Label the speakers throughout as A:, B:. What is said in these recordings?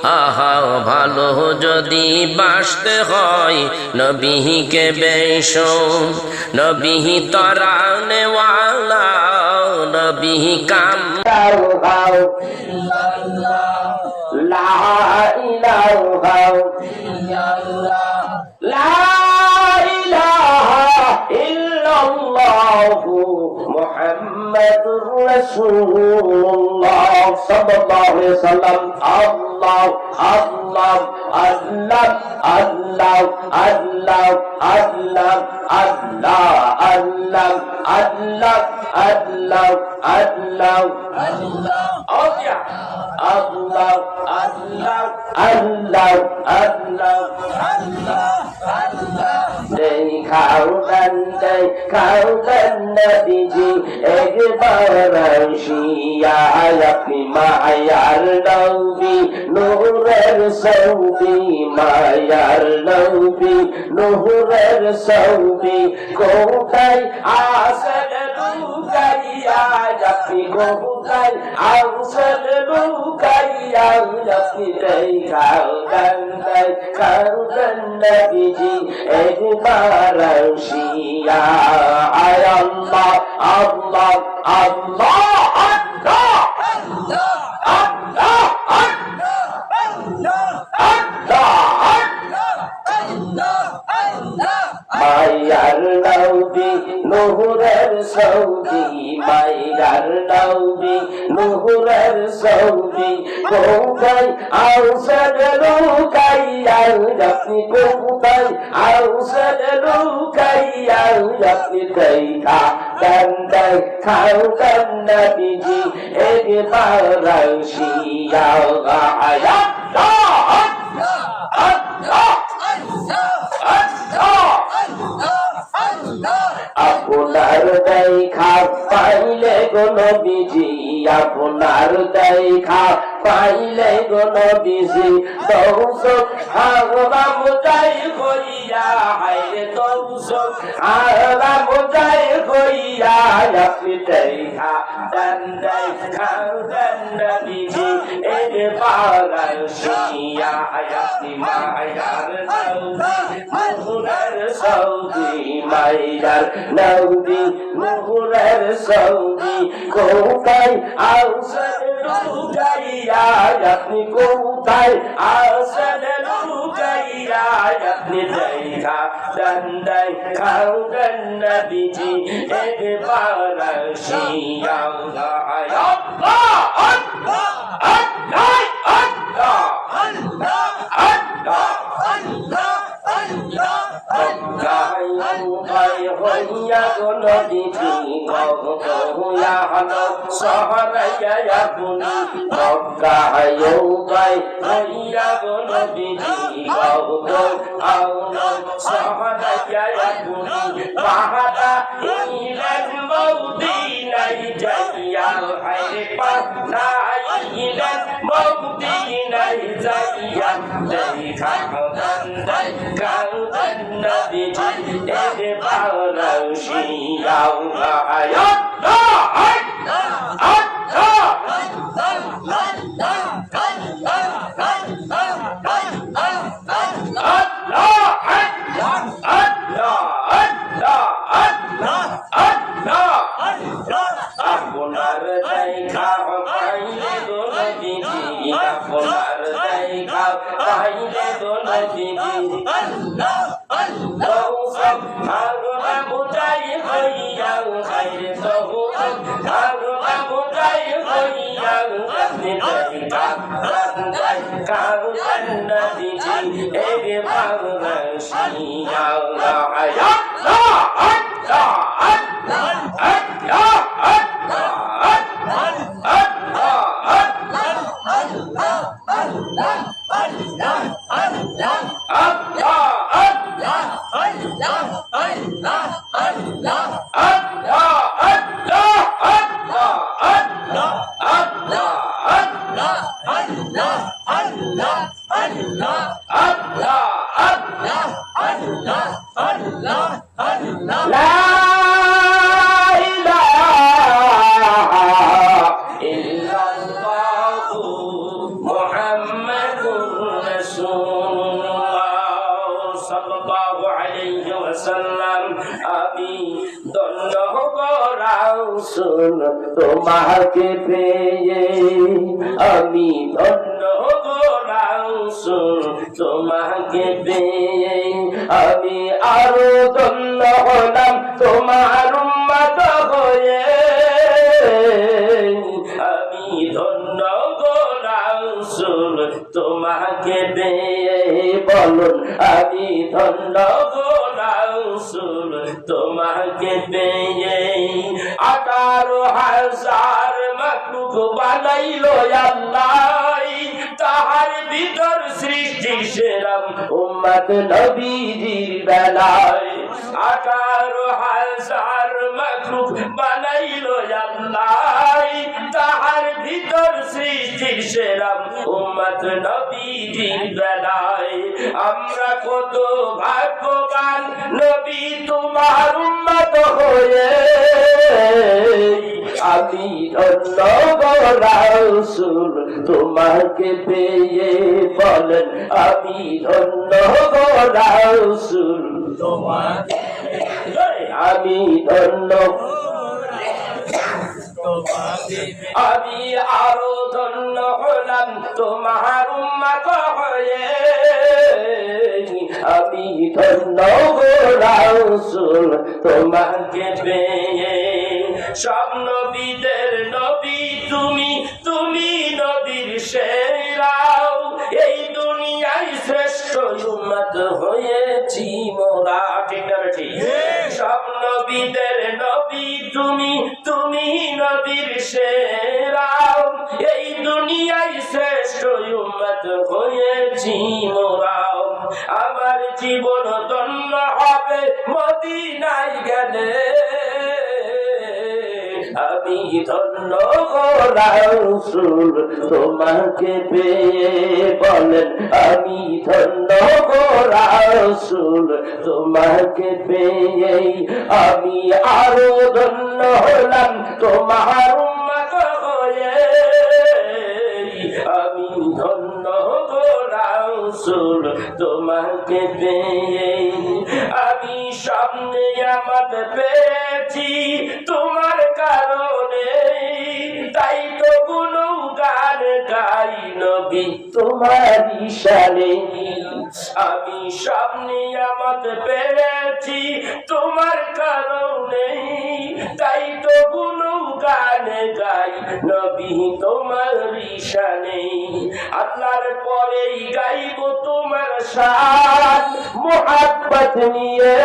A: আহা ভালো যদি বাসতে হয় নবীকে বেশো নবী তরানে ওয়ালা নবী কাম লা ইলাহা লা ইলাহা ইল্লাল্লাহু মুহাম্মাদুর রাসূলুল্লাহ সাল্লাল্লাহু আলাইহি ওয়াসাল্লাম আল্লাহ আল্লাহ আল্লাহ আল্লাহ আল্লাহ আল্লাহ আল্লাহ আল্লাহ আল্লাহ আল্লাহ আল্লাহ আল্লাহ আল্লাহ আল্লাহ আল্লাহ আল্লাহ আল্লাহ দেখাও নবীজি একবার আসিয়া আপনি মায়ার নবী নূরের সৌদি মায়ার নবী নূরের সৌদি কোথায় আসল লুকাইয়া আপনি কোথায় আসল লুকাইয়া আপনি দেখাও নবীজি একবার আসিয়া আল্লাহ আল্লাহ আল্লাহ মায়ার নবী নূরের সৌদি মায়ার নবী নূরের সৌদি কোথায় আউসাদ লুকাইয়া আপনি কোথায় আউসাদ লুকাইয়া আপনি দেখা খাও নবীজি একবার আসিয়া আপনার দেখা পাইলে গো নবীজি আপনার দেখা পাইলে গো নবীজি দৌসক হারাম যাই হইয়া হায়রে দৌসক হারাম যাই হইয়া আপনি দেখা নবীজি একবার আসিয়া আপনি মায়ার নূরের সৌদি মায়ার নবী নূরের সৌদি কোথায় আসল লুকাইয়া আপনি কোথায় আসল লুকাইয়া আপনি দেখা খাও নবীজি একবার আসিয়া মুহাম্মাদুর ওয়াসাল্লাম। আমি ধন্য গো রাসূল তোমাকে পেয়ে, আমি ধন্য গো রাসূল তোমাকে পেয়ে, আমি আরো ধন্য হলাম তোমার উম্মত হয়ে, আমি ধন্য গো রাসূল তোমাকে পেয়ে, বলুন আমি ধন্য গো রাসূল তোমাকে পেয়ে। 18,000 মাখলুক বানাইলো আল্লাহ, তাহার ভিতর সৃষ্টি সেরা উম্মত নবীজির বেলায়। 18,000 মাখলুক বানাইলো আল্লাহ, তাহার ভিতর সৃষ্টি সেরা উম্মত নবীজির বেলায়। আমরা কত ভাগ্যবান নবী তোমার উম্মত হয়ে, আমি ধন্য গো রাসূল তোমাকে পেয়ে, বলেন আমি ধন্য গো রাসূল তোমাকে, আমি ধন্য, আমি আরো ধন্য হলাম তোমার উম্মত হয়ে, আমি ধন্য গো রাসূল তোমাকে পেয়ে। সব নবীদের নবী তুমি, তুমি নবীর সেরা, এই দুনিয়ায় শ্রেষ্ঠ উম্মত হয়েছি মোরা। ঠিক না ঠিক? সব নবীদের নবী তুমি, তুমি নবীর সেরা, এই দুনিয়ায় শ্রেষ্ঠ উম্মত হয়েছি মোরা। আমার জীবন ধন্য হবে মদিনায় গেলে, আমি ধন্য গো রাসূল তোমাকে পেয়ে, বলেন আমি ধন্য গো রাসূল তোমাকে পেয়ে, আমি আরো ধন্য হলাম তোমার উম্মত হয়ে, আমি ধন্য গো রাসূল তোমাকে পেয়ে। আমি সামনে আমার পেয়েছি তোমার কারণে, তাই তো গুণগান গাই নবী তোমার শানে। আমি সামনে আমার পেয়েছি তোমার কারণে, তাই তো গুণগান গাই নবী তোমার শানে। আল্লাহর পরেই গাইব তোমার শান মুহাব্বত নিয়ে,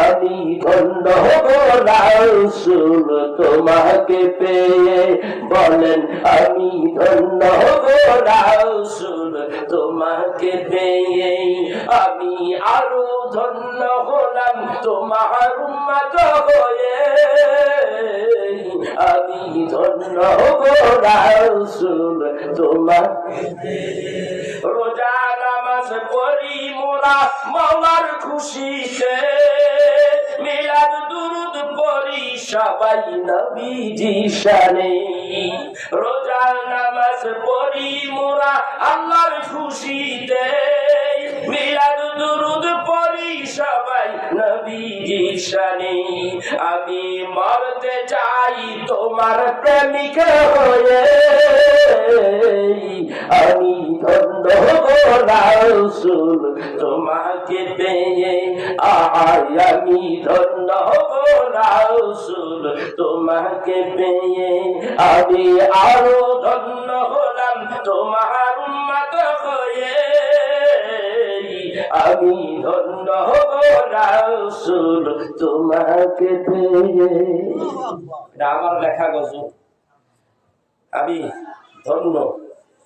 A: আমি ধন্য গো রাসূল তোমাকে পেয়ে, বলেন আমি ধন্য গো রাসূল তোমাকে পেয়ে, আমি আরো ধন্য হলাম তোমার উম্মত হয়ে, আমি ধন্য গো রাসূল তোমাকে পেয়ে। রোজা নামাজ পড়ি মোরা মাওলার খুশিতে, মিলাদ দুরুদ পড়ি সবাই নবীজির শানে। রোজা নামাজ পড়ি মোরা আল্লাহর খুশিতে, মিলাদ দুরুদ পড়ি সবাই নবীজির শানে। আমি মরতে চাই তোমার প্রেমিক হয়ে, আমি ধন্য গো রাসূল তোমাকে পেয়ে, আমি ধন্য গো রাসূল তোমাকে পেয়ে, আমি আরো ধন্য হলাম তোমার উম্মত হয়ে, আমি ধন্য গো রাসূল তোমাকে পেয়ে। আমার লেখা গজল, আমি ধন্য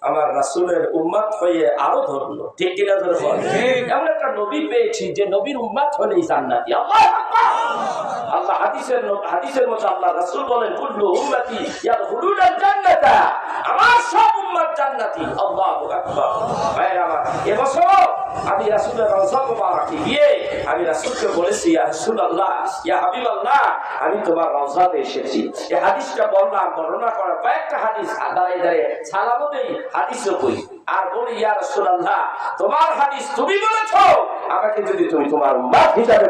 A: আমার রাসূলের উম্মত হয়ে আরো ধন্য। ঠিক কিনা ধরে বল? এমন একটা নবী পেয়েছি যে নবীর উম্মত হলেই জান্নাতি। আল্লাহু আকবার। আল্লাহ হাদিসের মধ্যে আল্লাহ রাসূল বলেন কুল্লু উম্মতি ইয়াদখুলুনাল জান্নাতা, আমার সব উম্মত জান্নাতি। আল্লাহু আকবার। ভাইরা আমার, এবছর আমি রাসূলের রওজা মুবারাকে গিয়ে আমি রাসূলকে বলেছি, ইয়া রাসূলুল্লাহ, ইয়া হাবিবাল্লাহ, আমি তোমার রওজাতে এসেছি। এই হাদিসটা বললাম, বর্ণনা করা কয়েকটা হাদিস দাঁড়িয়ে দাঁড়িয়ে সালামও দেই, হাদিসও কই, আর বলি ইয়া রাসূলুল্লাহ, তোমার হাদিস তুমি বলেছো, আমাকে যদি তুমি তোমার উম্মত হিসাবে